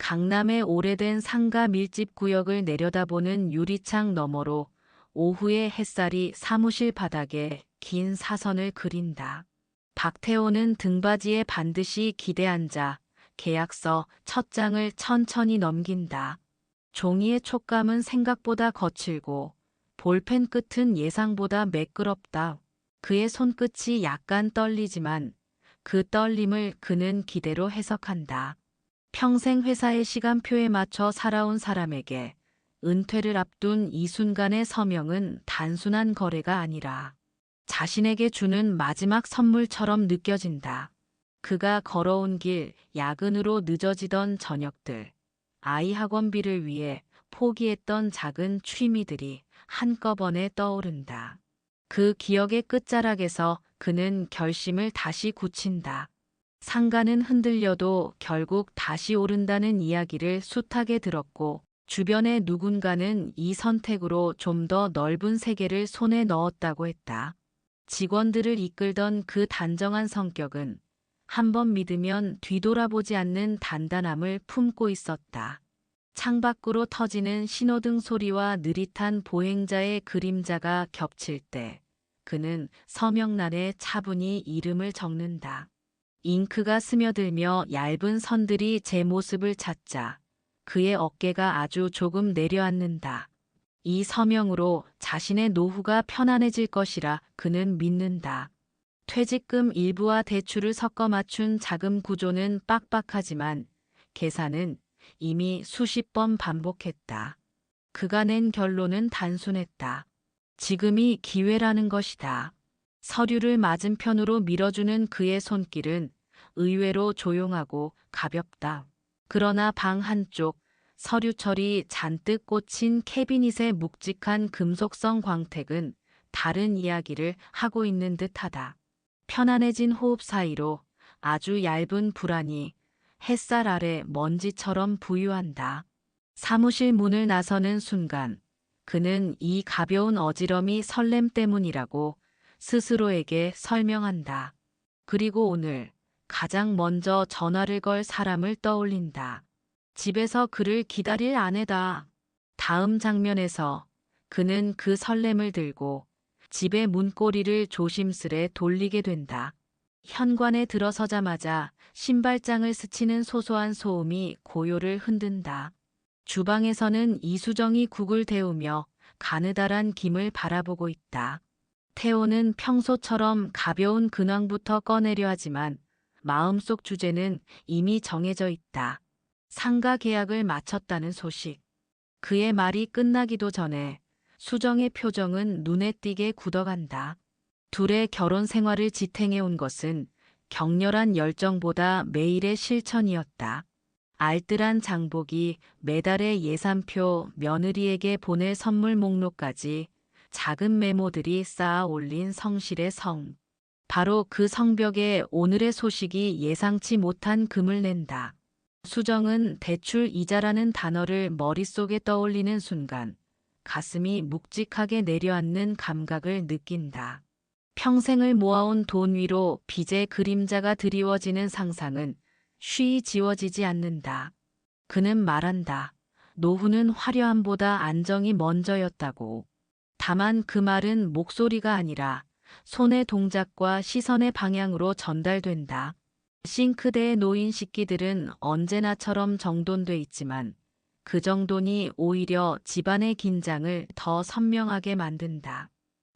강남의 오래된 상가 밀집 구역을 내려다보는 유리창 너머로 오후의 햇살이 사무실 바닥에 긴 사선을 그린다. 박태호는 등받이에 반드시 기대앉아 계약서 첫 장을 천천히 넘긴다. 종이의 촉감은 생각보다 거칠고 볼펜 끝은 예상보다 매끄럽다. 그의 손끝이 약간 떨리지만 그 떨림을 그는 기대로 해석한다. 평생 회사의 시간표에 맞춰 살아온 사람에게 은퇴를 앞둔 이 순간의 서명은 단순한 거래가 아니라 자신에게 주는 마지막 선물처럼 느껴진다. 그가 걸어온 길, 야근으로 늦어지던 저녁들, 아이 학원비를 위해 포기했던 작은 취미들이 한꺼번에 떠오른다. 그 기억의 끝자락에서 그는 결심을 다시 굳힌다. 상가는 흔들려도 결국 다시 오른다는 이야기를 숱하게 들었고, 주변의 누군가는 이 선택으로 좀 더 넓은 세계를 손에 넣었다고 했다. 직원들을 이끌던 그 단정한 성격은 한 번 믿으면 뒤돌아보지 않는 단단함을 품고 있었다. 창밖으로 터지는 신호등 소리와 느릿한 보행자의 그림자가 겹칠 때 그는 서명란에 차분히 이름을 적는다. 잉크가 스며들며 얇은 선들이 제 모습을 찾자 그의 어깨가 아주 조금 내려앉는다. 이 서명으로 자신의 노후가 편안해질 것이라 그는 믿는다. 퇴직금 일부와 대출을 섞어 맞춘 자금 구조는 빡빡하지만 계산은 이미 수십 번 반복했다. 그가 낸 결론은 단순했다. 지금이 기회라는 것이다. 서류를 맞은편으로 밀어주는 그의 손길은 의외로 조용하고 가볍다. 그러나 방 한쪽, 서류철이 잔뜩 꽂힌 캐비닛의 묵직한 금속성 광택은 다른 이야기를 하고 있는 듯하다. 편안해진 호흡 사이로 아주 얇은 불안이 햇살 아래 먼지처럼 부유한다. 사무실 문을 나서는 순간 그는 이 가벼운 어지럼이 설렘 때문이라고 스스로에게 설명한다. 그리고 오늘 가장 먼저 전화를 걸 사람을 떠올린다. 집에서 그를 기다릴 아내다. 다음 장면에서 그는 그 설렘을 들고 집의 문고리를 조심스레 돌리게 된다. 현관에 들어서자마자 신발장을 스치는 소소한 소음이 고요를 흔든다. 주방에서는 이수정이 국을 데우며 가느다란 김을 바라보고 있다. 태호는 평소처럼 가벼운 근황부터 꺼내려 하지만 마음속 주제는 이미 정해져 있다. 상가 계약을 마쳤다는 소식. 그의 말이 끝나기도 전에 수정의 표정은 눈에 띄게 굳어간다. 둘의 결혼 생활을 지탱해 온 것은 격렬한 열정보다 매일의 실천이었다. 알뜰한 장보기, 매달의 예산표, 며느리에게 보낼 선물 목록까지 작은 메모들이 쌓아 올린 성실의 성. 바로 그 성벽에 오늘의 소식이 예상치 못한 금을 낸다. 수정은 대출 이자라는 단어를 머릿속에 떠올리는 순간 가슴이 묵직하게 내려앉는 감각을 느낀다. 평생을 모아온 돈 위로 빚의 그림자가 드리워지는 상상은 쉬이 지워지지 않는다. 그는 말한다. 노후는 화려함보다 안정이 먼저였다고. 다만 그 말은 목소리가 아니라 손의 동작과 시선의 방향으로 전달된다. 싱크대에 놓인 식기들은 언제나처럼 정돈돼 있지만 그 정돈이 오히려 집안의 긴장을 더 선명하게 만든다.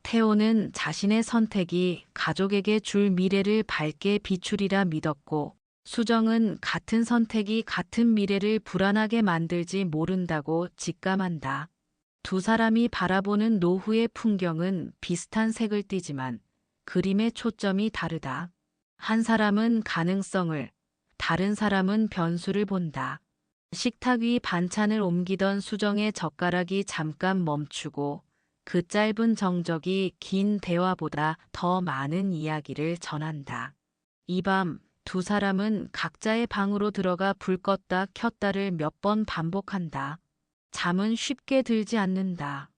태호는 자신의 선택이 가족에게 줄 미래를 밝게 비추리라 믿었고 수정은 같은 선택이 같은 미래를 불안하게 만들지 모른다고 직감한다. 두 사람이 바라보는 노후의 풍경은 비슷한 색을 띠지만 그림의 초점이 다르다. 한 사람은 가능성을, 다른 사람은 변수를 본다. 식탁 위 반찬을 옮기던 수정의 젓가락이 잠깐 멈추고 그 짧은 정적이 긴 대화보다 더 많은 이야기를 전한다. 이 밤 두 사람은 각자의 방으로 들어가 불 껐다 켰다를 몇 번 반복한다. 잠은 쉽게 들지 않는다.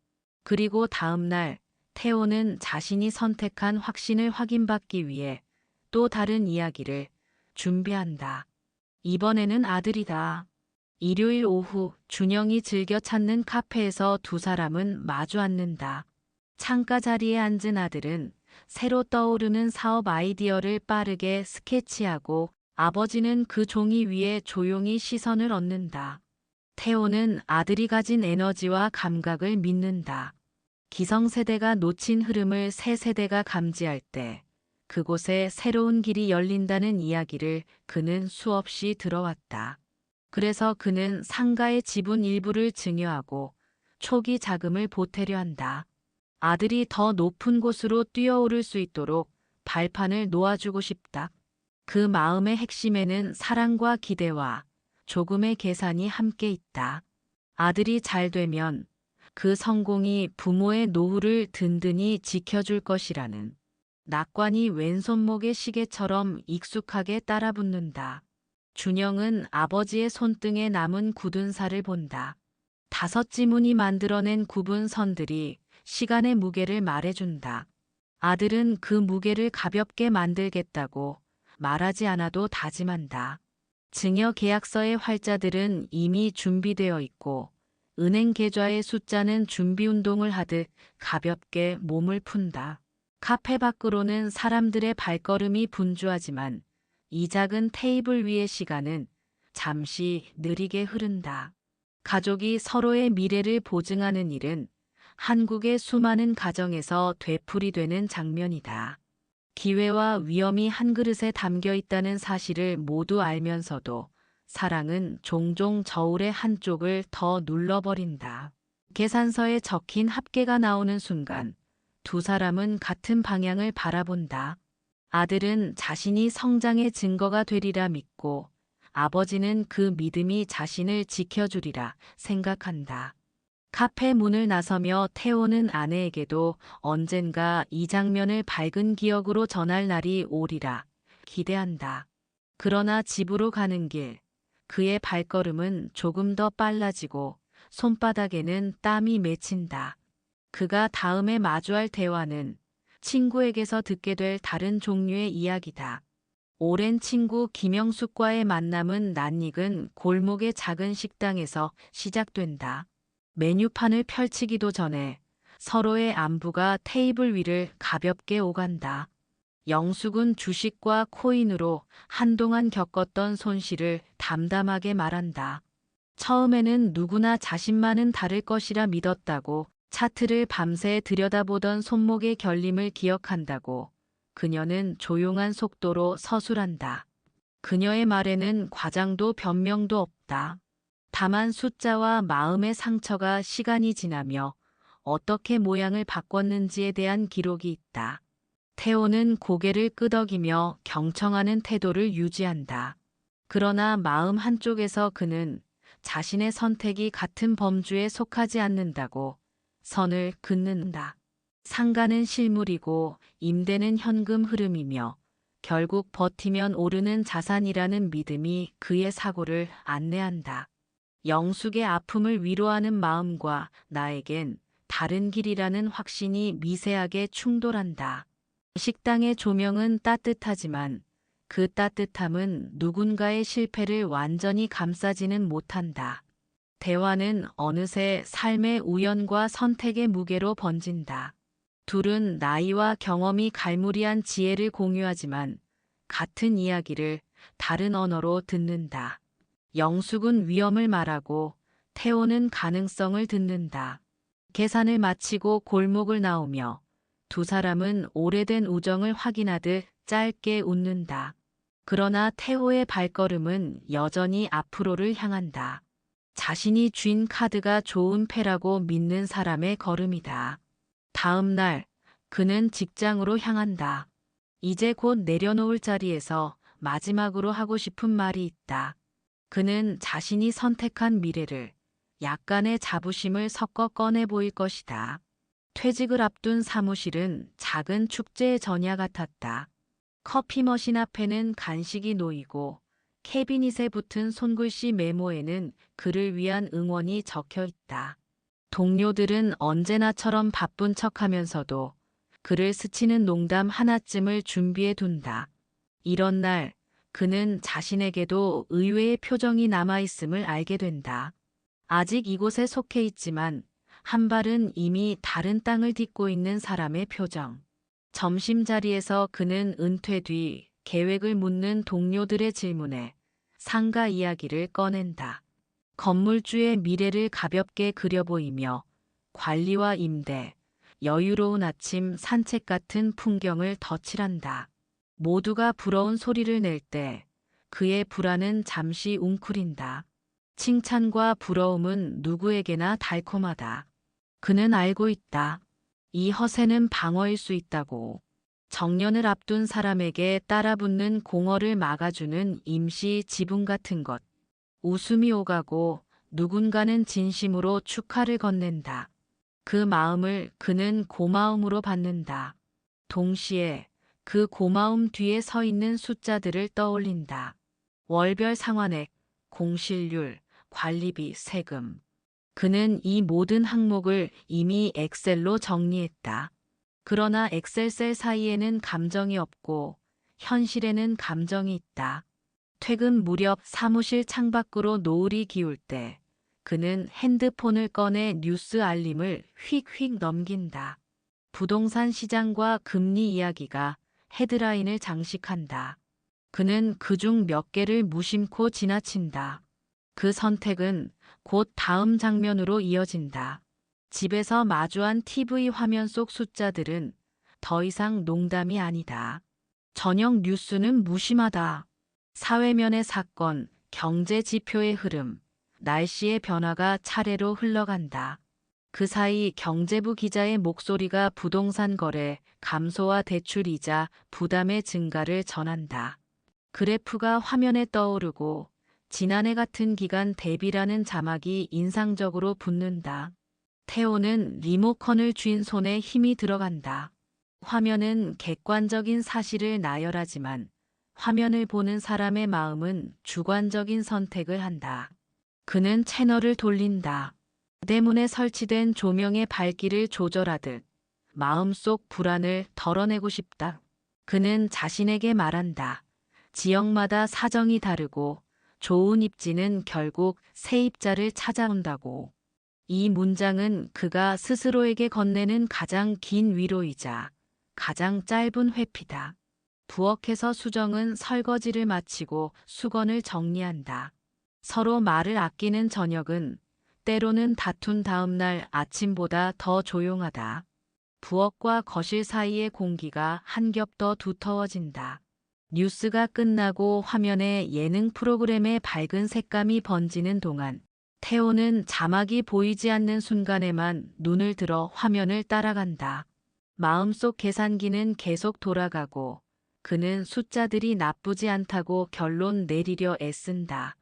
그리고 다음 날 태호는 자신이 선택한 확신을 확인받기 위해 또 다른 이야기를 준비한다. 이번에는 아들이다. 일요일 오후 준영이 즐겨 찾는 카페에서 두 사람은 마주 앉는다. 창가 자리에 앉은 아들은 새로 떠오르는 사업 아이디어를 빠르게 스케치하고 아버지는 그 종이 위에 조용히 시선을 얻는다. 태호는 아들이 가진 에너지와 감각을 믿는다. 기성세대가 놓친 흐름을 새 세대가 감지할 때 그곳에 새로운 길이 열린다는 이야기를 그는 수없이 들어왔다. 그래서 그는 상가의 지분 일부를 증여하고 초기 자금을 보태려 한다. 아들이 더 높은 곳으로 뛰어오를 수 있도록 발판을 놓아주고 싶다. 그 마음의 핵심에는 사랑과 기대와 조금의 계산이 함께 있다. 아들이 잘 되면 그 성공이 부모의 노후를 든든히 지켜줄 것이라는 낙관이 왼손목의 시계처럼 익숙하게 따라붙는다. 준영은 아버지의 손등에 남은 굳은 살을 본다. 5지문이 만들어낸 굽은 선들이 시간의 무게를 말해준다. 아들은 그 무게를 가볍게 만들겠다고 말하지 않아도 다짐한다. 증여 계약서의 활자들은 이미 준비되어 있고 은행 계좌의 숫자는 준비 운동을 하듯 가볍게 몸을 푼다. 카페 밖으로는 사람들의 발걸음이 분주하지만 이 작은 테이블 위의 시간은 잠시 느리게 흐른다. 가족이 서로의 미래를 보증하는 일은 한국의 수많은 가정에서 되풀이되는 장면이다. 기회와 위험이 한 그릇에 담겨 있다는 사실을 모두 알면서도 사랑은 종종 저울의 한쪽을 더 눌러버린다. 계산서에 적힌 합계가 나오는 순간 두 사람은 같은 방향을 바라본다. 아들은 자신이 성장의 증거가 되리라 믿고 아버지는 그 믿음이 자신을 지켜주리라 생각한다. 카페 문을 나서며 태호는 아내에게도 언젠가 이 장면을 밝은 기억으로 전할 날이 오리라 기대한다. 그러나 집으로 가는 길, 그의 발걸음은 조금 더 빨라지고 손바닥에는 땀이 맺힌다. 그가 다음에 마주할 대화는 친구에게서 듣게 될 다른 종류의 이야기다. 오랜 친구 김영숙과의 만남은 낯익은 골목의 작은 식당에서 시작된다. 메뉴판을 펼치기도 전에 서로의 안부가 테이블 위를 가볍게 오간다. 영숙은 주식과 코인으로 한동안 겪었던 손실을 담담하게 말한다. 처음에는 누구나 자신만은 다를 것이라 믿었다고 차트를 밤새 들여다보던 손목의 결림을 기억한다고 그녀는 조용한 속도로 서술한다. 그녀의 말에는 과장도 변명도 없다. 다만 숫자와 마음의 상처가 시간이 지나며 어떻게 모양을 바꿨는지에 대한 기록이 있다. 태호는 고개를 끄덕이며 경청하는 태도를 유지한다. 그러나 마음 한쪽에서 그는 자신의 선택이 같은 범주에 속하지 않는다고 선을 긋는다. 상가는 실물이고 임대는 현금 흐름이며 결국 버티면 오르는 자산이라는 믿음이 그의 사고를 안내한다. 영숙의 아픔을 위로하는 마음과 나에겐 다른 길이라는 확신이 미세하게 충돌한다. 식당의 조명은 따뜻하지만 그 따뜻함은 누군가의 실패를 완전히 감싸지는 못한다. 대화는 어느새 삶의 우연과 선택의 무게로 번진다. 둘은 나이와 경험이 갈무리한 지혜를 공유하지만 같은 이야기를 다른 언어로 듣는다. 영숙은 위험을 말하고 태호는 가능성을 듣는다. 계산을 마치고 골목을 나오며 두 사람은 오래된 우정을 확인하듯 짧게 웃는다. 그러나 태호의 발걸음은 여전히 앞으로를 향한다. 자신이 쥔 카드가 좋은 패라고 믿는 사람의 걸음이다. 다음 날 그는 직장으로 향한다. 이제 곧 내려놓을 자리에서 마지막으로 하고 싶은 말이 있다. 그는 자신이 선택한 미래를 약간의 자부심을 섞어 꺼내 보일 것이다. 퇴직을 앞둔 사무실은 작은 축제의 전야 같았다. 커피 머신 앞에는 간식이 놓이고 캐비닛에 붙은 손글씨 메모에는 그를 위한 응원이 적혀 있다. 동료들은 언제나처럼 바쁜 척하면서도 그를 스치는 농담 하나쯤을 준비해 둔다. 이런 날 그는 자신에게도 의외의 표정이 남아있음을 알게 된다. 아직 이곳에 속해 있지만 한 발은 이미 다른 땅을 딛고 있는 사람의 표정. 점심자리에서 그는 은퇴 뒤 계획을 묻는 동료들의 질문에 상가 이야기를 꺼낸다. 건물주의 미래를 가볍게 그려 보이며 관리와 임대, 여유로운 아침 산책 같은 풍경을 덧칠한다. 모두가 부러운 소리를 낼 때 그의 불안은 잠시 웅크린다. 칭찬과 부러움은 누구에게나 달콤하다. 그는 알고 있다. 이 허세는 방어일 수 있다고. 정년을 앞둔 사람에게 따라붙는 공허를 막아주는 임시 지붕 같은 것. 웃음이 오가고 누군가는 진심으로 축하를 건넨다. 그 마음을 그는 고마움으로 받는다. 동시에 그 고마움 뒤에 서 있는 숫자들을 떠올린다. 월별 상환액, 공실률, 관리비, 세금. 그는 이 모든 항목을 이미 엑셀로 정리했다. 그러나 엑셀셀 사이에는 감정이 없고 현실에는 감정이 있다. 퇴근 무렵 사무실 창밖으로 노을이 기울 때 그는 핸드폰을 꺼내 뉴스 알림을 휙휙 넘긴다. 부동산 시장과 금리 이야기가 헤드라인을 장식한다. 그는 그중 몇 개를 무심코 지나친다. 그 선택은 곧 다음 장면으로 이어진다. 집에서 마주한 TV 화면 속 숫자들은 더 이상 농담이 아니다. 저녁 뉴스는 무심하다. 사회면의 사건, 경제 지표의 흐름, 날씨의 변화가 차례로 흘러간다. 그 사이 경제부 기자의 목소리가 부동산 거래, 감소와 대출 이자, 부담의 증가를 전한다. 그래프가 화면에 떠오르고 지난해 같은 기간 대비라는 자막이 인상적으로 붙는다. 태호는 리모컨을 쥔 손에 힘이 들어간다. 화면은 객관적인 사실을 나열하지만 화면을 보는 사람의 마음은 주관적인 선택을 한다. 그는 채널을 돌린다. 대문에 설치된 조명의 밝기를 조절하듯 마음속 불안을 덜어내고 싶다. 그는 자신에게 말한다. 지역마다 사정이 다르고 좋은 입지는 결국 세입자를 찾아온다고. 이 문장은 그가 스스로에게 건네는 가장 긴 위로이자 가장 짧은 회피다. 부엌에서 수정은 설거지를 마치고 수건을 정리한다. 서로 말을 아끼는 저녁은 때로는 다툰 다음 날 아침보다 더 조용하다. 부엌과 거실 사이의 공기가 한 겹 더 두터워진다. 뉴스가 끝나고 화면에 예능 프로그램의 밝은 색감이 번지는 동안 태호는 자막이 보이지 않는 순간에만 눈을 들어 화면을 따라간다. 마음속 계산기는 계속 돌아가고 그는 숫자들이 나쁘지 않다고 결론 내리려 애쓴다.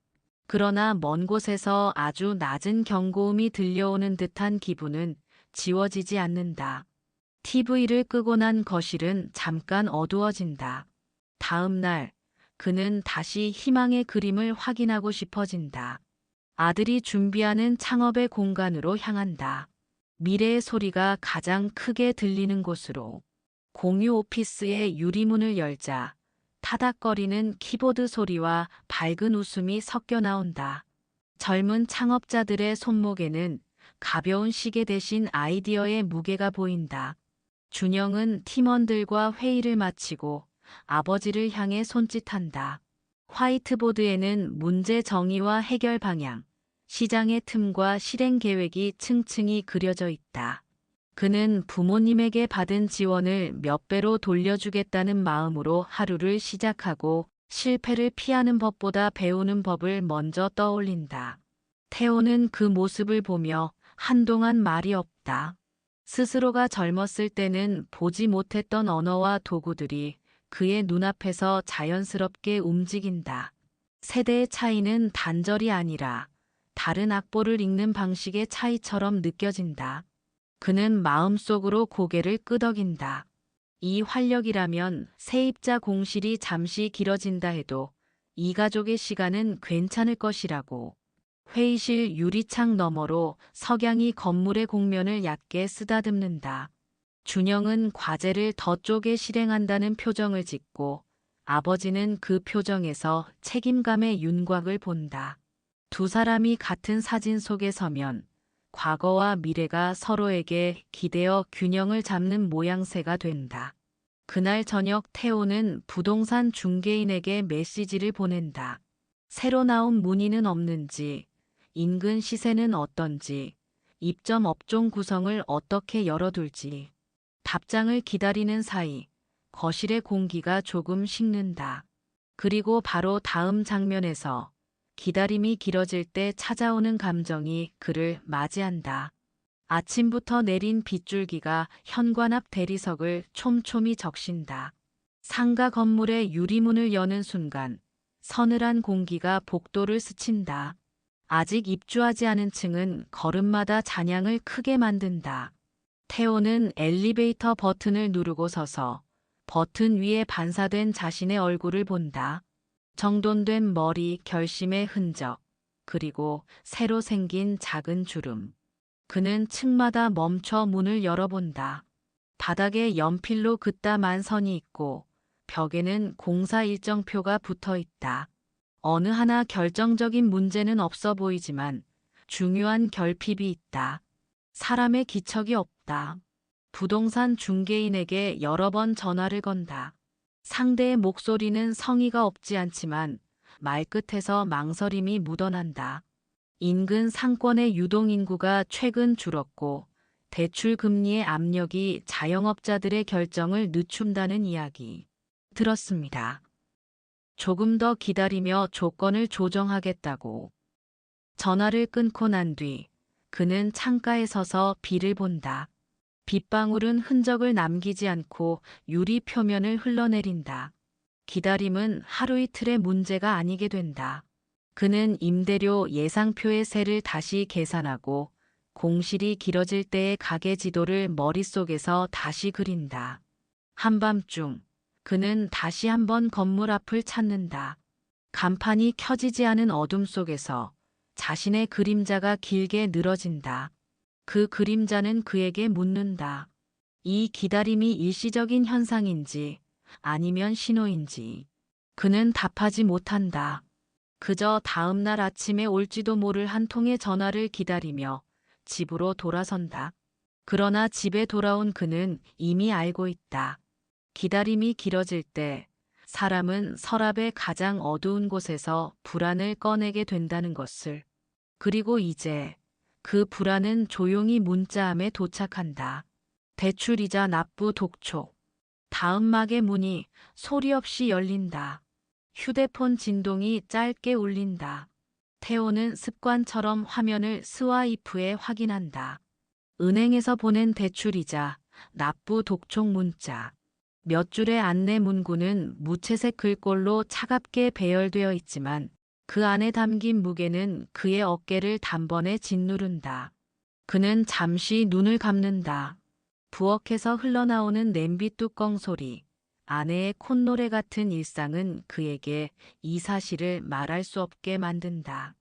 그러나 먼 곳에서 아주 낮은 경고음이 들려오는 듯한 기분은 지워지지 않는다. TV를 끄고 난 거실은 잠깐 어두워진다. 다음 날 그는 다시 희망의 그림을 확인하고 싶어진다. 아들이 준비하는 창업의 공간으로 향한다. 미래의 소리가 가장 크게 들리는 곳으로. 공유 오피스의 유리문을 열자 타닥거리는 키보드 소리와 밝은 웃음이 섞여 나온다. 젊은 창업자들의 손목에는 가벼운 시계 대신 아이디어의 무게가 보인다. 준영은 팀원들과 회의를 마치고 아버지를 향해 손짓한다. 화이트보드에는 문제 정의와 해결 방향, 시장의 틈과 실행 계획이 층층이 그려져 있다. 그는 부모님에게 받은 지원을 몇 배로 돌려주겠다는 마음으로 하루를 시작하고 실패를 피하는 법보다 배우는 법을 먼저 떠올린다. 태호는 그 모습을 보며 한동안 말이 없다. 스스로가 젊었을 때는 보지 못했던 언어와 도구들이 그의 눈앞에서 자연스럽게 움직인다. 세대의 차이는 단절이 아니라 다른 악보를 읽는 방식의 차이처럼 느껴진다. 그는 마음속으로 고개를 끄덕인다. 이 활력이라면 세입자 공실이 잠시 길어진다 해도 이 가족의 시간은 괜찮을 것이라고. 회의실 유리창 너머로 석양이 건물의 곡면을 얕게 쓰다듬는다. 준영은 과제를 더 쪼개 실행한다는 표정을 짓고 아버지는 그 표정에서 책임감의 윤곽을 본다. 두 사람이 같은 사진 속에 서면 과거와 미래가 서로에게 기대어 균형을 잡는 모양새가 된다. 그날 저녁 태호는 부동산 중개인에게 메시지를 보낸다. 새로 나온 문의는 없는지, 인근 시세는 어떤지, 입점 업종 구성을 어떻게 열어둘지. 답장을 기다리는 사이 거실의 공기가 조금 식는다. 그리고 바로 다음 장면에서 기다림이 길어질 때 찾아오는 감정이 그를 맞이한다. 아침부터 내린 빗줄기가 현관 앞 대리석을 촘촘히 적신다. 상가 건물의 유리문을 여는 순간 서늘한 공기가 복도를 스친다. 아직 입주하지 않은 층은 걸음마다 잔향을 크게 만든다. 태호는 엘리베이터 버튼을 누르고 서서 버튼 위에 반사된 자신의 얼굴을 본다. 정돈된 머리, 결심의 흔적, 그리고 새로 생긴 작은 주름. 그는 층마다 멈춰 문을 열어본다. 바닥에 연필로 긋다만 선이 있고 벽에는 공사 일정표가 붙어 있다. 어느 하나 결정적인 문제는 없어 보이지만 중요한 결핍이 있다. 사람의 기척이 없다. 부동산 중개인에게 여러 번 전화를 건다. 상대의 목소리는 성의가 없지 않지만 말끝에서 망설임이 묻어난다. 인근 상권의 유동인구가 최근 줄었고 대출 금리의 압력이 자영업자들의 결정을 늦춘다는 이야기 들었습니다. 조금 더 기다리며 조건을 조정하겠다고. 전화를 끊고 난 뒤 그는 창가에 서서 비를 본다. 빗방울은 흔적을 남기지 않고 유리 표면을 흘러내린다. 기다림은 하루 이틀의 문제가 아니게 된다. 그는 임대료 예상표의 세를 다시 계산하고 공실이 길어질 때의 가게 지도를 머릿속에서 다시 그린다. 한밤중 그는 다시 한번 건물 앞을 찾는다. 간판이 켜지지 않은 어둠 속에서 자신의 그림자가 길게 늘어진다. 그 그림자는 그에게 묻는다. 이 기다림이 일시적인 현상인지 아니면 신호인지. 그는 답하지 못한다. 그저 다음 날 아침에 올지도 모를 한 통의 전화를 기다리며 집으로 돌아선다. 그러나 집에 돌아온 그는 이미 알고 있다. 기다림이 길어질 때 사람은 서랍의 가장 어두운 곳에서 불안을 꺼내게 된다는 것을. 그리고 이제 그 불안은 조용히 문자함에 도착한다. 대출이자 납부 독촉. 다음 막의 문이 소리 없이 열린다. 휴대폰 진동이 짧게 울린다. 태호는 습관처럼 화면을 스와이프해 확인한다. 은행에서 보낸 대출이자 납부 독촉 문자. 몇 줄의 안내 문구는 무채색 글꼴로 차갑게 배열되어 있지만 그 안에 담긴 무게는 그의 어깨를 단번에 짓누른다. 그는 잠시 눈을 감는다. 부엌에서 흘러나오는 냄비 뚜껑 소리, 아내의 콧노래 같은 일상은 그에게 이 사실을 말할 수 없게 만든다.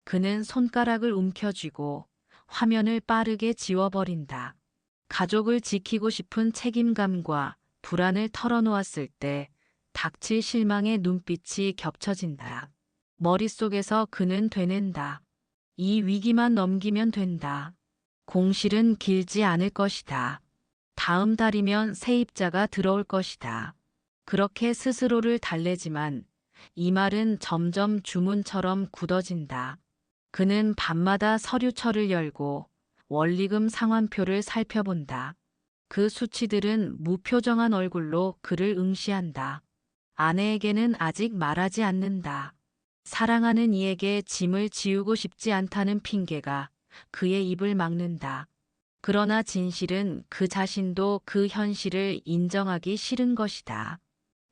그는 손가락을 움켜쥐고 화면을 빠르게 지워버린다. 가족을 지키고 싶은 책임감과 불안을 털어놓았을 때 닥칠 실망의 눈빛이 겹쳐진다. 머릿속에서 그는 되낸다. 이 위기만 넘기면 된다. 공실은 길지 않을 것이다. 다음 달이면 세입자가 들어올 것이다. 그렇게 스스로를 달래지만 이 말은 점점 주문처럼 굳어진다. 그는 밤마다 서류철을 열고 원리금 상환표를 살펴본다. 그 수치들은 무표정한 얼굴로 그를 응시한다. 아내에게는 아직 말하지 않는다. 사랑하는 이에게 짐을 지우고 싶지 않다는 핑계가 그의 입을 막는다. 그러나 진실은 그 자신도 그 현실을 인정하기 싫은 것이다.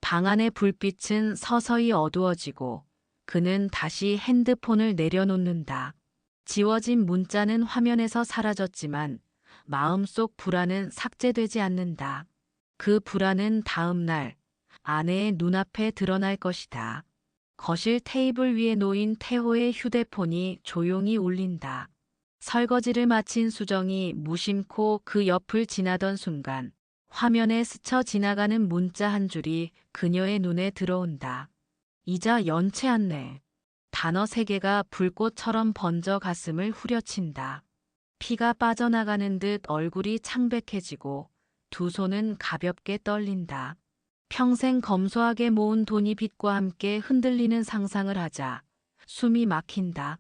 방 안의 불빛은 서서히 어두워지고 그는 다시 핸드폰을 내려놓는다. 지워진 문자는 화면에서 사라졌지만 마음속 불안은 삭제되지 않는다. 그 불안은 다음 날 아내의 눈앞에 드러날 것이다. 거실 테이블 위에 놓인 태호의 휴대폰이 조용히 울린다. 설거지를 마친 수정이 무심코 그 옆을 지나던 순간 화면에 스쳐 지나가는 문자 한 줄이 그녀의 눈에 들어온다. 이자 연체 안내. 단어 세 개가 불꽃처럼 번져 가슴을 후려친다. 피가 빠져나가는 듯 얼굴이 창백해지고 두 손은 가볍게 떨린다. 평생 검소하게 모은 돈이 빛과 함께 흔들리는 상상을 하자 숨이 막힌다.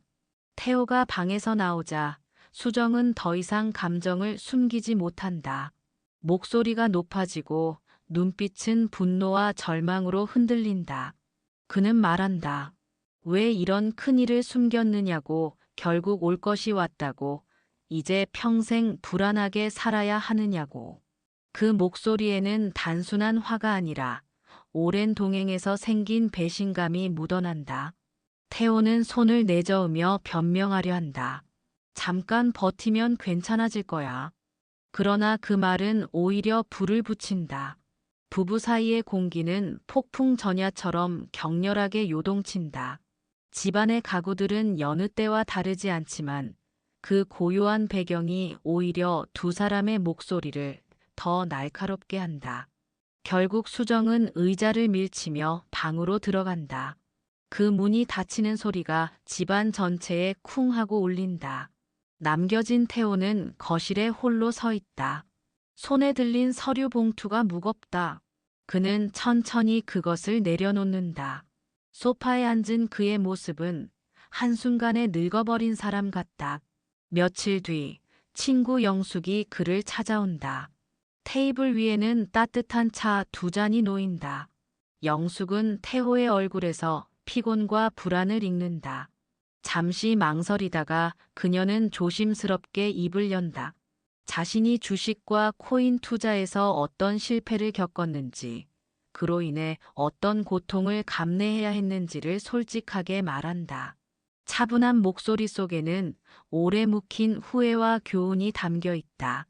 태호가 방에서 나오자 수정은 더 이상 감정을 숨기지 못한다. 목소리가 높아지고 눈빛은 분노와 절망으로 흔들린다. 그는 말한다. 왜 이런 큰일을 숨겼느냐고, 결국 올 것이 왔다고, 이제 평생 불안하게 살아야 하느냐고. 그 목소리에는 단순한 화가 아니라 오랜 동행에서 생긴 배신감이 묻어난다. 태호는 손을 내저으며 변명하려 한다. 잠깐 버티면 괜찮아질 거야. 그러나 그 말은 오히려 불을 붙인다. 부부 사이의 공기는 폭풍 전야처럼 격렬하게 요동친다. 집안의 가구들은 여느 때와 다르지 않지만 그 고요한 배경이 오히려 두 사람의 목소리를 더 날카롭게 한다. 결국 수정은 의자를 밀치며 방으로 들어간다. 그 문이 닫히는 소리가 집안 전체에 쿵 하고 울린다. 남겨진 태호는 거실에 홀로 서 있다. 손에 들린 서류 봉투가 무겁다. 그는 천천히 그것을 내려놓는다. 소파에 앉은 그의 모습은 한순간에 늙어버린 사람 같다. 며칠 뒤 친구 영숙이 그를 찾아온다. 테이블 위에는 따뜻한 차 두 잔이 놓인다. 영숙은 태호의 얼굴에서 피곤과 불안을 읽는다. 잠시 망설이다가 그녀는 조심스럽게 입을 연다. 자신이 주식과 코인 투자에서 어떤 실패를 겪었는지, 그로 인해 어떤 고통을 감내해야 했는지를 솔직하게 말한다. 차분한 목소리 속에는 오래 묵힌 후회와 교훈이 담겨 있다.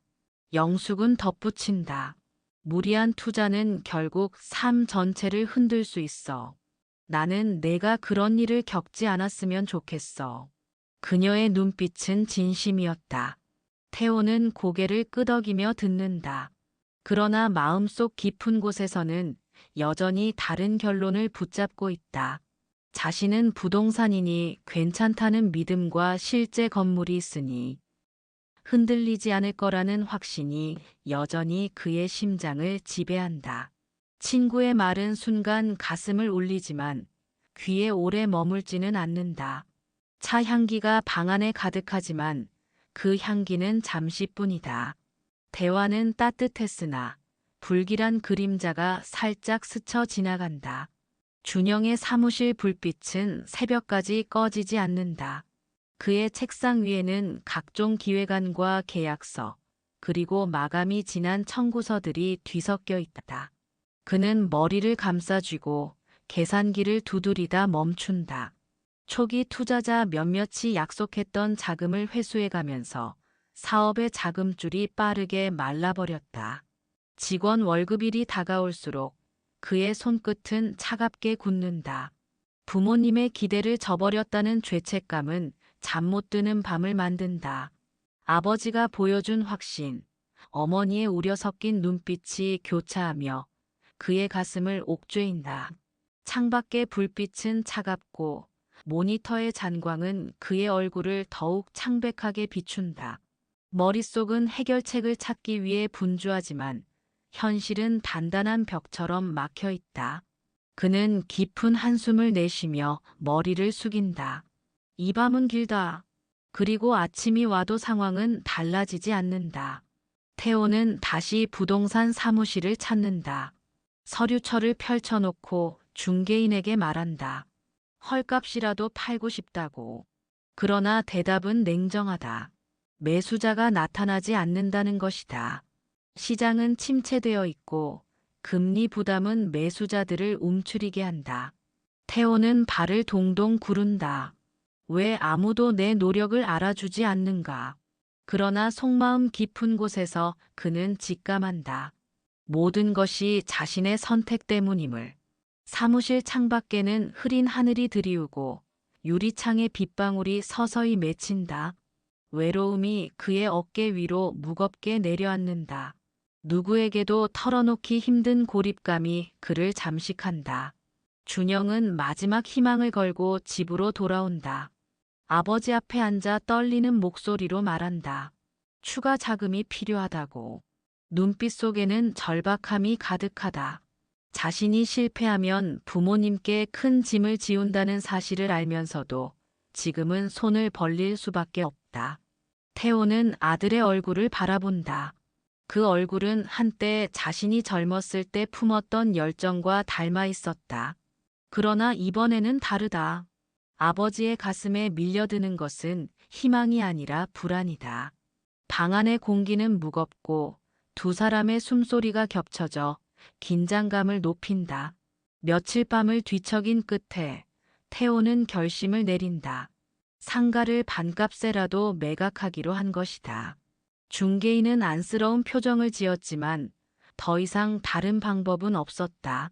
영숙은 덧붙인다. 무리한 투자는 결국 삶 전체를 흔들 수 있어. 나는 내가 그런 일을 겪지 않았으면 좋겠어. 그녀의 눈빛은 진심이었다. 태호는 고개를 끄덕이며 듣는다. 그러나 마음속 깊은 곳에서는 여전히 다른 결론을 붙잡고 있다. 자신은 부동산이니 괜찮다는 믿음과 실제 건물이 있으니 흔들리지 않을 거라는 확신이 여전히 그의 심장을 지배한다. 친구의 말은 순간 가슴을 울리지만 귀에 오래 머물지는 않는다. 차 향기가 방 안에 가득하지만 그 향기는 잠시뿐이다. 대화는 따뜻했으나 불길한 그림자가 살짝 스쳐 지나간다. 준영의 사무실 불빛은 새벽까지 꺼지지 않는다. 그의 책상 위에는 각종 기획안과 계약서, 그리고 마감이 지난 청구서들이 뒤섞여 있다. 그는 머리를 감싸쥐고 계산기를 두드리다 멈춘다. 초기 투자자 몇몇이 약속했던 자금을 회수해가면서 사업의 자금줄이 빠르게 말라버렸다. 직원 월급일이 다가올수록 그의 손끝은 차갑게 굳는다. 부모님의 기대를 저버렸다는 죄책감은 잠 못 드는 밤을 만든다. 아버지가 보여준 확신, 어머니의 우려 섞인 눈빛이 교차하며 그의 가슴을 옥죄인다. 창밖의 불빛은 차갑고 모니터의 잔광은 그의 얼굴을 더욱 창백하게 비춘다. 머릿속은 해결책을 찾기 위해 분주하지만 현실은 단단한 벽처럼 막혀 있다. 그는 깊은 한숨을 내쉬며 머리를 숙인다. 이 밤은 길다. 그리고 아침이 와도 상황은 달라지지 않는다. 태호는 다시 부동산 사무실을 찾는다. 서류철을 펼쳐놓고 중개인에게 말한다. 헐값이라도 팔고 싶다고. 그러나 대답은 냉정하다. 매수자가 나타나지 않는다는 것이다. 시장은 침체되어 있고 금리 부담은 매수자들을 움츠리게 한다. 태호는 발을 동동 구른다. 왜 아무도 내 노력을 알아주지 않는가? 그러나 속마음 깊은 곳에서 그는 직감한다. 모든 것이 자신의 선택 때문임을. 사무실 창밖에는 흐린 하늘이 드리우고 유리창에 빗방울이 서서히 맺힌다. 외로움이 그의 어깨 위로 무겁게 내려앉는다. 누구에게도 털어놓기 힘든 고립감이 그를 잠식한다. 준영은 마지막 희망을 걸고 집으로 돌아온다. 아버지 앞에 앉아 떨리는 목소리로 말한다. 추가 자금이 필요하다고. 눈빛 속에는 절박함이 가득하다. 자신이 실패하면 부모님께 큰 짐을 지운다는 사실을 알면서도 지금은 손을 벌릴 수밖에 없다. 태호는 아들의 얼굴을 바라본다. 그 얼굴은 한때 자신이 젊었을 때 품었던 열정과 닮아 있었다. 그러나 이번에는 다르다. 아버지의 가슴에 밀려드는 것은 희망이 아니라 불안이다. 방 안의 공기는 무겁고 두 사람의 숨소리가 겹쳐져 긴장감을 높인다. 며칠 밤을 뒤척인 끝에 태호는 결심을 내린다. 상가를 반값에라도 매각하기로 한 것이다. 중개인은 안쓰러운 표정을 지었지만 더 이상 다른 방법은 없었다.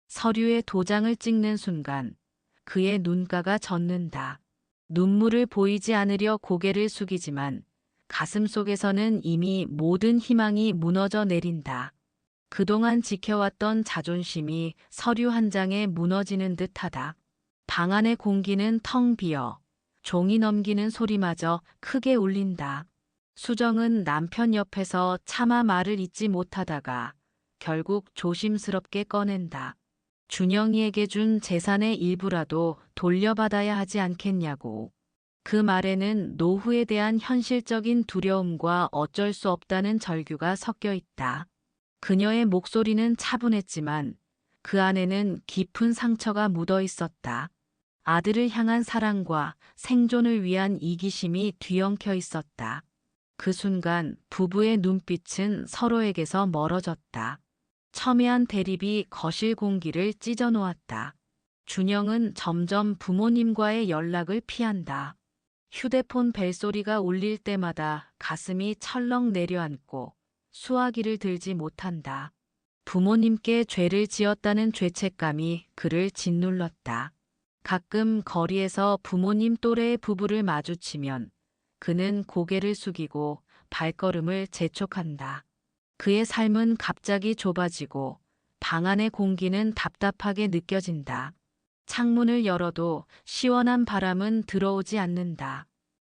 서류에 도장을 찍는 순간 그의 눈가가 젖는다. 눈물을 보이지 않으려 고개를 숙이지만 가슴 속에서는 이미 모든 희망이 무너져 내린다. 그동안 지켜왔던 자존심이 서류 한 장에 무너지는 듯하다. 방 안의 공기는 텅 비어 종이 넘기는 소리마저 크게 울린다. 수정은 남편 옆에서 차마 말을 잇지 못하다가 결국 조심스럽게 꺼낸다. 준영이에게 준 재산의 일부라도 돌려받아야 하지 않겠냐고. 그 말에는 노후에 대한 현실적인 두려움과 어쩔 수 없다는 절규가 섞여 있다. 그녀의 목소리는 차분했지만 그 안에는 깊은 상처가 묻어 있었다. 아들을 향한 사랑과 생존을 위한 이기심이 뒤엉켜 있었다. 그 순간 부부의 눈빛은 서로에게서 멀어졌다. 첨예한 대립이 거실 공기를 찢어 놓았다. 준영은 점점 부모님과의 연락을 피한다. 휴대폰 벨소리가 울릴 때마다 가슴이 철렁 내려앉고 수화기를 들지 못한다. 부모님께 죄를 지었다는 죄책감이 그를 짓눌렀다. 가끔 거리에서 부모님 또래의 부부를 마주치면 그는 고개를 숙이고 발걸음을 재촉한다. 그의 삶은 갑자기 좁아지고 방 안의 공기는 답답하게 느껴진다. 창문을 열어도 시원한 바람은 들어오지 않는다.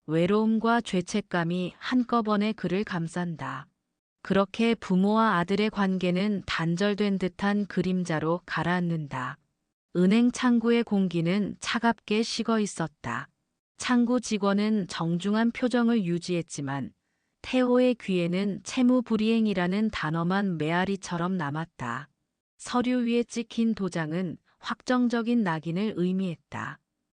외로움과 죄책감이 한꺼번에 그를 감싼다. 그렇게 부모와 아들의 관계는 단절된 듯한 그림자로 가라앉는다. 은행 창구의 공기는 차갑게 식어 있었다. 창구 직원은 정중한 표정을 유지했지만 태호의 귀에는 채무불이행이라는 단어만 메아리처럼 남았다. 서류 위에 찍힌 도장은 확정적인 낙인을 의미했다.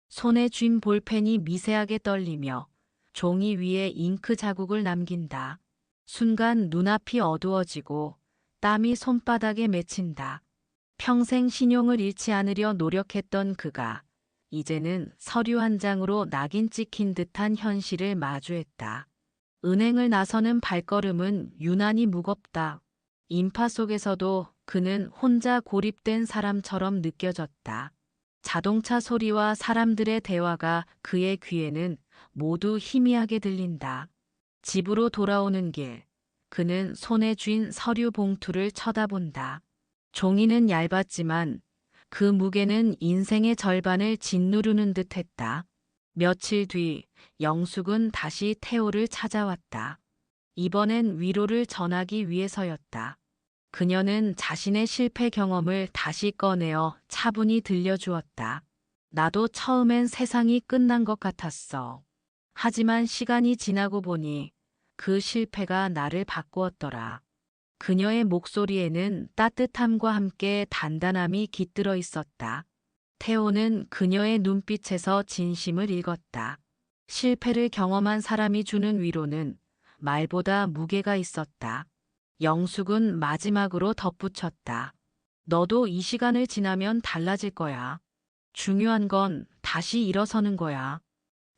손에 쥔 볼펜이 미세하게 떨리며 종이 위에 잉크 자국을 남긴다. 순간 눈앞이 어두워지고 땀이 손바닥에 맺힌다. 평생 신용을 잃지 않으려 노력했던 그가 이제는 서류 한 장으로 낙인 찍힌 듯한 현실을 마주했다. 은행을 나서는 발걸음은 유난히 무겁다. 인파 속에서도 그는 혼자 고립된 사람처럼 느껴졌다. 자동차 소리와 사람들의 대화가 그의 귀에는 모두 희미하게 들린다. 집으로 돌아오는 길, 그는 손에 쥔 서류 봉투를 쳐다본다. 종이는 얇았지만 그 무게는 인생의 절반을 짓누르는 듯했다. 며칠 뒤 영숙은 다시 태호를 찾아왔다. 이번엔 위로를 전하기 위해서였다. 그녀는 자신의 실패 경험을 다시 꺼내어 차분히 들려주었다. 나도 처음엔 세상이 끝난 것 같았어. 하지만 시간이 지나고 보니 그 실패가 나를 바꾸었더라. 그녀의 목소리에는 따뜻함과 함께 단단함이 깃들어 있었다. 태호는 그녀의 눈빛에서 진심을 읽었다. 실패를 경험한 사람이 주는 위로는 말보다 무게가 있었다. 영숙은 마지막으로 덧붙였다. 너도 이 시간을 지나면 달라질 거야. 중요한 건 다시 일어서는 거야.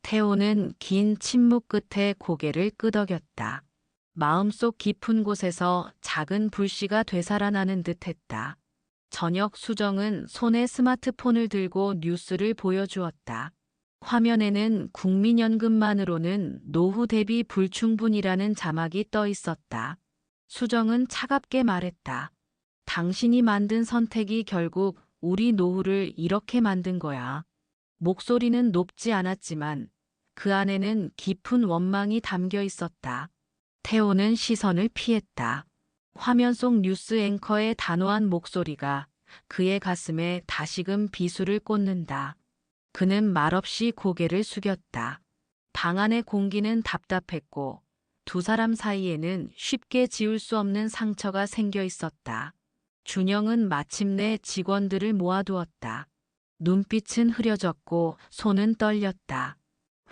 태호는 긴 침묵 끝에 고개를 끄덕였다. 마음속 깊은 곳에서 작은 불씨가 되살아나는 듯했다. 저녁 수정은 손에 스마트폰을 들고 뉴스를 보여주었다. 화면에는 국민연금만으로는 노후 대비 불충분이라는 자막이 떠 있었다. 수정은 차갑게 말했다. 당신이 만든 선택이 결국 우리 노후를 이렇게 만든 거야. 목소리는 높지 않았지만 그 안에는 깊은 원망이 담겨 있었다. 태호는 시선을 피했다. 화면 속 뉴스 앵커의 단호한 목소리가 그의 가슴에 다시금 비수를 꽂는다. 그는 말없이 고개를 숙였다. 방 안의 공기는 답답했고 두 사람 사이에는 쉽게 지울 수 없는 상처가 생겨 있었다. 준영은 마침내 직원들을 모아두었다. 눈빛은 흐려졌고 손은 떨렸다.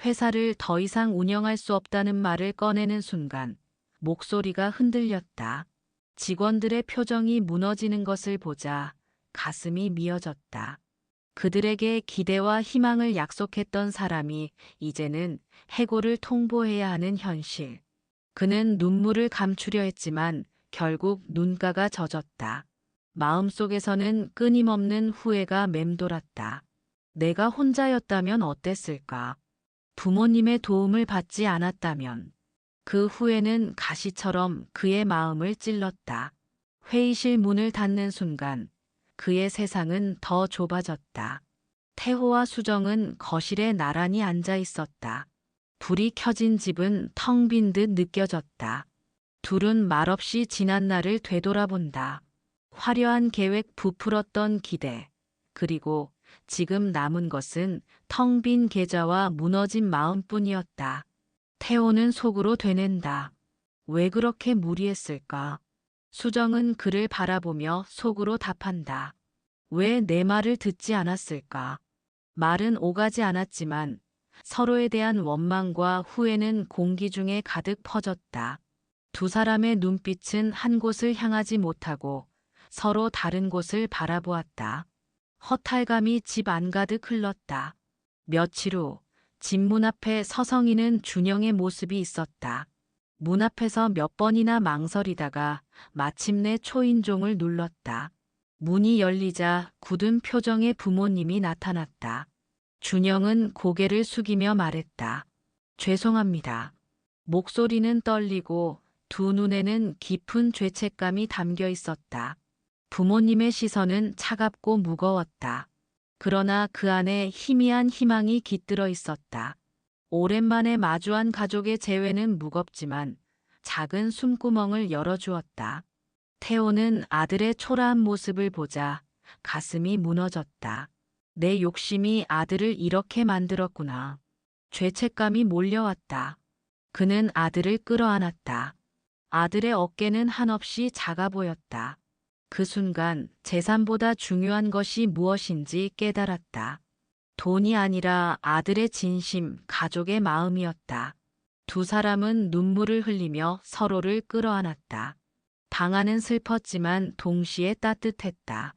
회사를 더 이상 운영할 수 없다는 말을 꺼내는 순간 목소리가 흔들렸다. 직원들의 표정이 무너지는 것을 보자 가슴이 미어졌다. 그들에게 기대와 희망을 약속했던 사람이 이제는 해고를 통보해야 하는 현실. 그는 눈물을 감추려 했지만 결국 눈가가 젖었다. 마음속에서는 끊임없는 후회가 맴돌았다. 내가 혼자였다면 어땠을까? 부모님의 도움을 받지 않았다면. 그 후회는 가시처럼 그의 마음을 찔렀다. 회의실 문을 닫는 순간 그의 세상은 더 좁아졌다. 태호와 수정은 거실에 나란히 앉아 있었다. 불이 켜진 집은 텅 빈 듯 느껴졌다. 둘은 말없이 지난 날을 되돌아본다. 화려한 계획, 부풀었던 기대, 그리고 지금 남은 것은 텅 빈 계좌와 무너진 마음뿐이었다. 태호는 속으로 되낸다. 왜 그렇게 무리했을까? 수정은 그를 바라보며 속으로 답한다. 왜 내 말을 듣지 않았을까? 말은 오가지 않았지만 서로에 대한 원망과 후회는 공기 중에 가득 퍼졌다. 두 사람의 눈빛은 한 곳을 향하지 못하고 서로 다른 곳을 바라보았다. 허탈감이 집 안가득 흘렀다. 며칠 후 집 문 앞에 서성이는 준영의 모습이 있었다. 문 앞에서 몇 번이나 망설이다가 마침내 초인종을 눌렀다. 문이 열리자 굳은 표정의 부모님이 나타났다. 준영은 고개를 숙이며 말했다. 죄송합니다. 목소리는 떨리고 두 눈에는 깊은 죄책감이 담겨 있었다. 부모님의 시선은 차갑고 무거웠다. 그러나 그 안에 희미한 희망이 깃들어 있었다. 오랜만에 마주한 가족의 재회는 무겁지만 작은 숨구멍을 열어주었다. 태호는 아들의 초라한 모습을 보자 가슴이 무너졌다. 내 욕심이 아들을 이렇게 만들었구나. 죄책감이 몰려왔다. 그는 아들을 끌어안았다. 아들의 어깨는 한없이 작아 보였다. 그 순간 재산보다 중요한 것이 무엇인지 깨달았다. 돈이 아니라 아들의 진심, 가족의 마음이었다. 두 사람은 눈물을 흘리며 서로를 끌어안았다. 방 안은 슬펐지만 동시에 따뜻했다.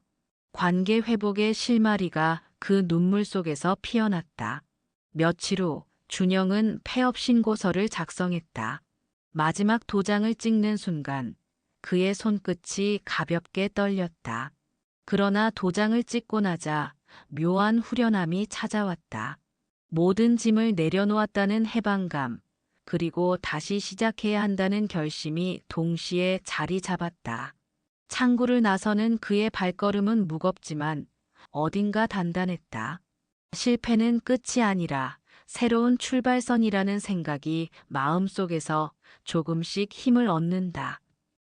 관계 회복의 실마리가 그 눈물 속에서 피어났다. 며칠 후 준영은 폐업 신고서를 작성했다. 마지막 도장을 찍는 순간 그의 손끝이 가볍게 떨렸다. 그러나 도장을 찍고 나자 묘한 후련함이 찾아왔다. 모든 짐을 내려놓았다는 해방감, 그리고 다시 시작해야 한다는 결심이 동시에 자리 잡았다. 창구를 나서는 그의 발걸음은 무겁지만 어딘가 단단했다. 실패는 끝이 아니라 새로운 출발선이라는 생각이 마음속에서 조금씩 힘을 얻는다.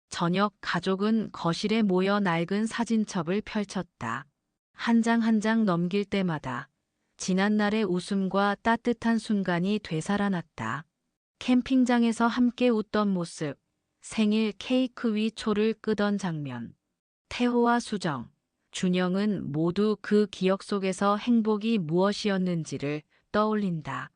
저녁 가족은 거실에 모여 낡은 사진첩을 펼쳤다. 한 장 한 장 넘길 때마다 지난날의 웃음과 따뜻한 순간이 되살아났다. 캠핑장에서 함께 웃던 모습, 생일 케이크 위 초를 끄던 장면. 태호와 수정, 준영은 모두 그 기억 속에서 행복이 무엇이었는지를 떠올린다.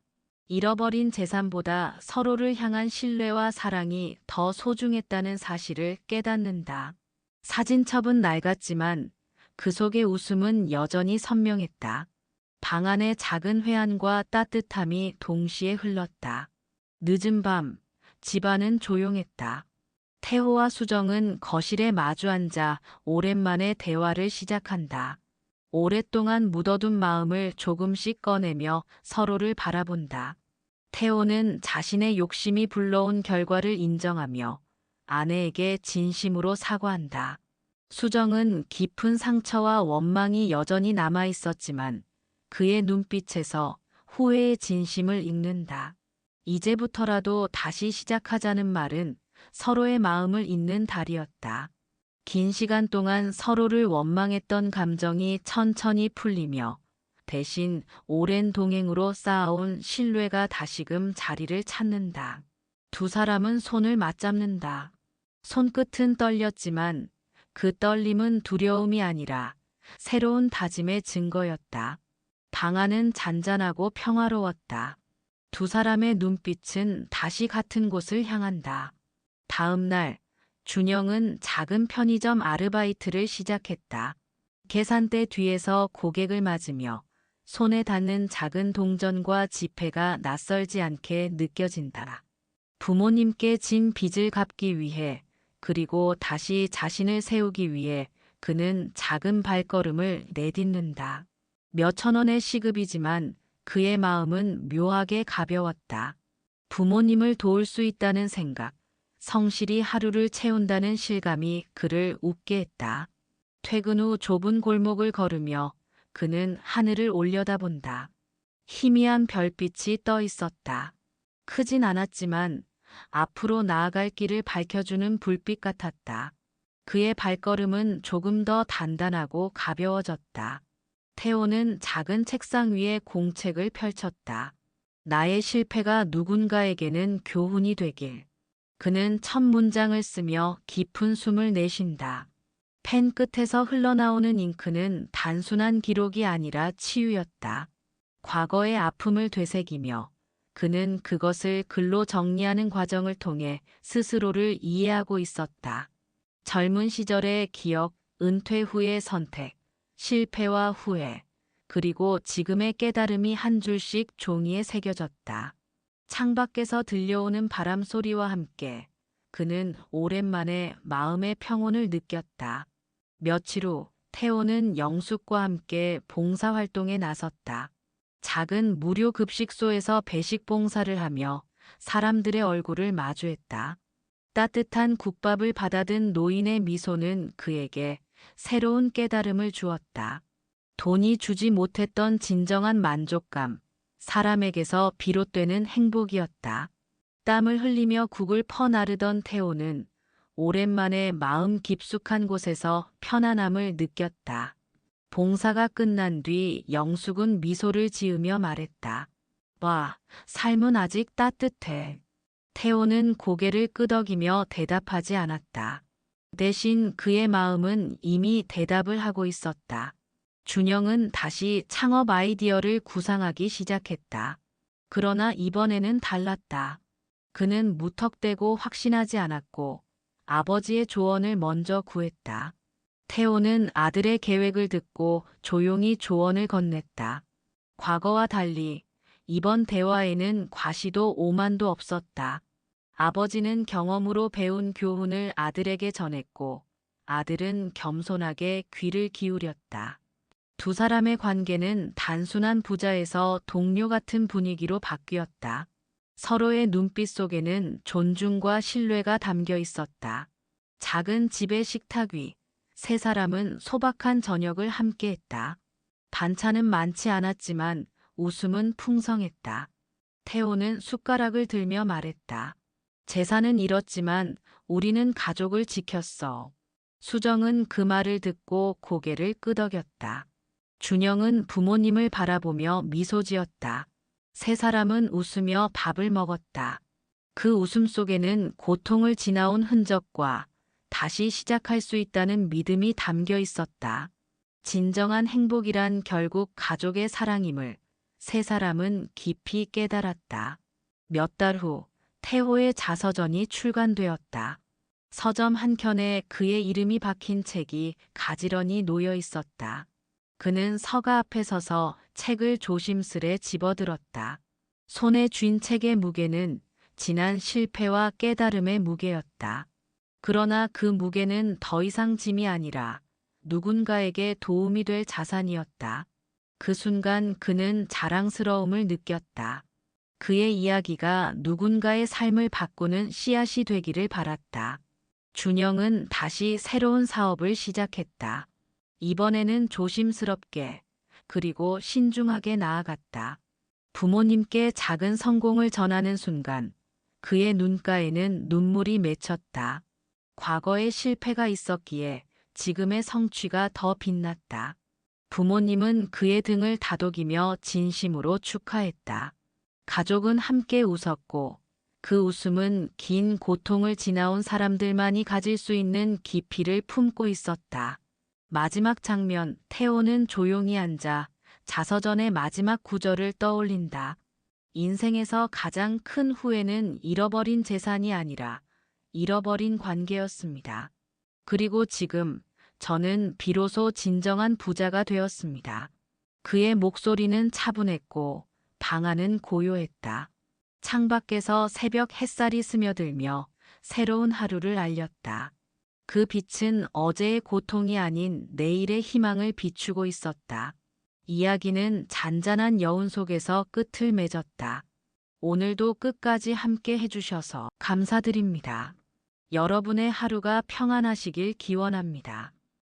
잃어버린 재산보다 서로를 향한 신뢰와 사랑이 더 소중했다는 사실을 깨닫는다. 사진첩은 낡았지만 그 속의 웃음은 여전히 선명했다. 방 안의 작은 회한과 따뜻함이 동시에 흘렀다. 늦은 밤, 집안은 조용했다. 태호와 수정은 거실에 마주 앉아 오랜만에 대화를 시작한다. 오랫동안 묻어둔 마음을 조금씩 꺼내며 서로를 바라본다. 태호는 자신의 욕심이 불러온 결과를 인정하며 아내에게 진심으로 사과한다. 수정은 깊은 상처와 원망이 여전히 남아 있었지만 그의 눈빛에서 후회의 진심을 읽는다. 이제부터라도 다시 시작하자는 말은 서로의 마음을 잇는 달이었다. 긴 시간 동안 서로를 원망했던 감정이 천천히 풀리며 대신 오랜 동행으로 쌓아온 신뢰가 다시금 자리를 찾는다. 두 사람은 손을 맞잡는다. 손끝은 떨렸지만 그 떨림은 두려움이 아니라 새로운 다짐의 증거였다. 방 안은 잔잔하고 평화로웠다. 두 사람의 눈빛은 다시 같은 곳을 향한다. 다음 날, 준영은 작은 편의점 아르바이트를 시작했다. 계산대 뒤에서 고객을 맞으며 손에 닿는 작은 동전과 지폐가 낯설지 않게 느껴진다. 부모님께 진 빚을 갚기 위해 그리고 다시 자신을 세우기 위해 그는 작은 발걸음을 내딛는다. 몇천 원의 시급이지만 그의 마음은 묘하게 가벼웠다. 부모님을 도울 수 있다는 생각, 성실히 하루를 채운다는 실감이 그를 웃게 했다. 퇴근 후 좁은 골목을 걸으며 그는 하늘을 올려다본다. 희미한 별빛이 떠 있었다. 크진 않았지만 앞으로 나아갈 길을 밝혀주는 불빛 같았다. 그의 발걸음은 조금 더 단단하고 가벼워졌다. 태호는 작은 책상 위에 공책을 펼쳤다. 나의 실패가 누군가에게는 교훈이 되길. 그는 첫 문장을 쓰며 깊은 숨을 내쉰다. 펜 끝에서 흘러나오는 잉크는 단순한 기록이 아니라 치유였다. 과거의 아픔을 되새기며 그는 그것을 글로 정리하는 과정을 통해 스스로를 이해하고 있었다. 젊은 시절의 기억, 은퇴 후의 선택, 실패와 후회, 그리고 지금의 깨달음이 한 줄씩 종이에 새겨졌다. 창밖에서 들려오는 바람 소리와 함께 그는 오랜만에 마음의 평온을 느꼈다. 며칠 후 태호는 영숙과 함께 봉사활동에 나섰다. 작은 무료 급식소에서 배식 봉사를 하며 사람들의 얼굴을 마주했다. 따뜻한 국밥을 받아든 노인의 미소는 그에게 새로운 깨달음을 주었다. 돈이 주지 못했던 진정한 만족감, 사람에게서 비롯되는 행복이었다. 땀을 흘리며 국을 퍼나르던 태호는 오랜만에 마음 깊숙한 곳에서 편안함을 느꼈다. 봉사가 끝난 뒤 영숙은 미소를 지으며 말했다. 와, 삶은 아직 따뜻해. 태호는 고개를 끄덕이며 대답하지 않았다. 대신 그의 마음은 이미 대답을 하고 있었다. 준영은 다시 창업 아이디어를 구상하기 시작했다. 그러나 이번에는 달랐다. 그는 무턱대고 확신하지 않았고 아버지의 조언을 먼저 구했다. 태호는 아들의 계획을 듣고 조용히 조언을 건넸다. 과거와 달리 이번 대화에는 과시도 오만도 없었다. 아버지는 경험으로 배운 교훈을 아들에게 전했고 아들은 겸손하게 귀를 기울였다. 두 사람의 관계는 단순한 부자에서 동료 같은 분위기로 바뀌었다. 서로의 눈빛 속에는 존중과 신뢰가 담겨 있었다. 작은 집의 식탁 위, 세 사람은 소박한 저녁을 함께했다. 반찬은 많지 않았지만 웃음은 풍성했다. 태호는 숟가락을 들며 말했다. 재산은 잃었지만 우리는 가족을 지켰어. 수정은 그 말을 듣고 고개를 끄덕였다. 준영은 부모님을 바라보며 미소 지었다. 세 사람은 웃으며 밥을 먹었다. 그 웃음 속에는 고통을 지나온 흔적과 다시 시작할 수 있다는 믿음이 담겨 있었다. 진정한 행복이란 결국 가족의 사랑임을 세 사람은 깊이 깨달았다. 몇 달 후 태호의 자서전이 출간되었다. 서점 한켠에 그의 이름이 박힌 책이 가지런히 놓여 있었다. 그는 서가 앞에 서서 책을 조심스레 집어들었다. 손에 쥔 책의 무게는 지난 실패와 깨달음의 무게였다. 그러나 그 무게는 더 이상 짐이 아니라 누군가에게 도움이 될 자산이었다. 그 순간 그는 자랑스러움을 느꼈다. 그의 이야기가 누군가의 삶을 바꾸는 씨앗이 되기를 바랐다. 준영은 다시 새로운 사업을 시작했다. 이번에는 조심스럽게, 그리고 신중하게 나아갔다. 부모님께 작은 성공을 전하는 순간 그의 눈가에는 눈물이 맺혔다. 과거의 실패가 있었기에 지금의 성취가 더 빛났다. 부모님은 그의 등을 다독이며 진심으로 축하했다. 가족은 함께 웃었고 그 웃음은 긴 고통을 지나온 사람들만이 가질 수 있는 깊이를 품고 있었다. 마지막 장면, 태호는 조용히 앉아 자서전의 마지막 구절을 떠올린다. 인생에서 가장 큰 후회는 잃어버린 재산이 아니라 잃어버린 관계였습니다. 그리고 지금 저는 비로소 진정한 부자가 되었습니다. 그의 목소리는 차분했고 방안은 고요했다. 창밖에서 새벽 햇살이 스며들며 새로운 하루를 알렸다. 그 빛은 어제의 고통이 아닌 내일의 희망을 비추고 있었다. 이야기는 잔잔한 여운 속에서 끝을 맺었다. 오늘도 끝까지 함께 해주셔서 감사드립니다. 여러분의 하루가 평안하시길 기원합니다.